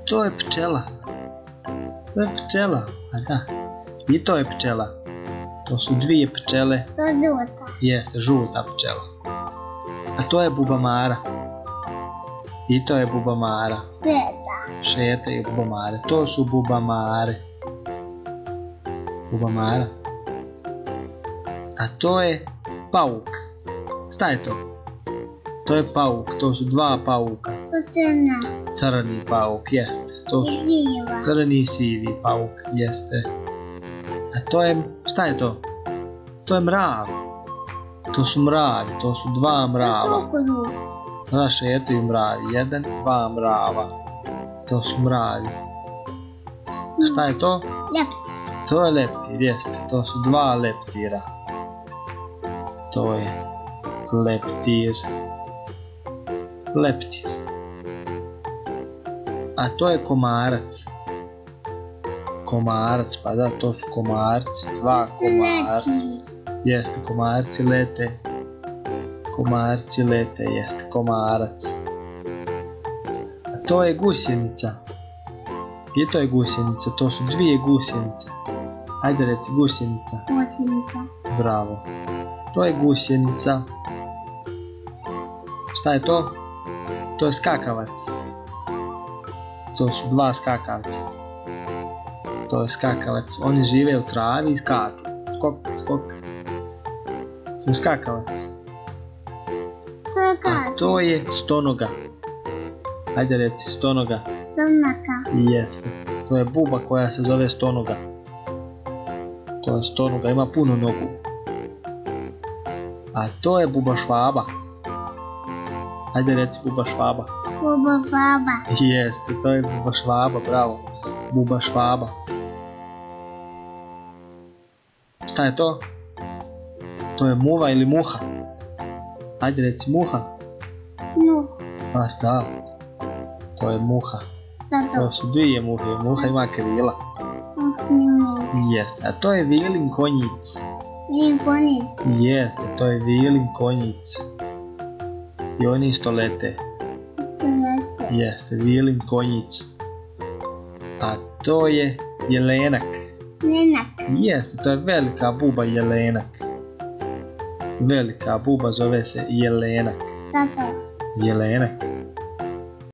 to je pčela. To je pčela, a da. I to je pčela. To su dvije pčele. To je žuta. Jeste, žuta pčela. A to je bubamara. I to je bubamara. Šeta. Šeta i bubamare. To su bubamare. Bubamara. A to je pauk. Šta je to? To je pauk. To su dva pauka. To je crna. Crni pauk, jeste. To su Živa. crni i sivi pauk, jeste. A to je, šta je to? To je mrav. To su mravi, to su dva mrava. Kukuruz. Da, šetaju mravi, jedan, dva mrava. To su mravi. A šta je to? Leptir. To je leptir, jeste. To su dva leptira. To je leptir. Leptir. A to je komarac. Komarac, pa da, to su komarci. Dva komarca. Jeste, komarci lete. Komarci lete, jeste, komarac. A to je gusjenica. I to je gusjenica, to su dvije gusjenice. Ajde reci, gusjenica. Gusjenica. Bravo. To je gusjenica. Šta je to? To je skakavac. To su dva skakavca. To je skakavac. Oni žive u travi i skaču. Skok, skok. To je skakavac. To je A kač. to je stonoga. Ajde reci, stonoga. Crnaka. Jeste. To je buba koja se zove stonoga. To je stonoga, ima puno nogu. A to je buba švaba. Ajde reci buba švaba. Buba baba. Jeste, to je buba švaba, bravo. Buba švaba. Šta je to? To je muva ili muha. Ajde reci muha. Muh. Pa da. To je muha. To Zato. su dvije muhe. Muha ima krila. Jeste. A to je vilin konjic. Vidim konjic. Jeste, to je vilin konjic. I oni isto lete. Jeste, vilin konjic. A to je jelenak. Nenak. Jeste, to je velika buba jelenak. Velika buba zove se jelenak. Zato. Jelenak.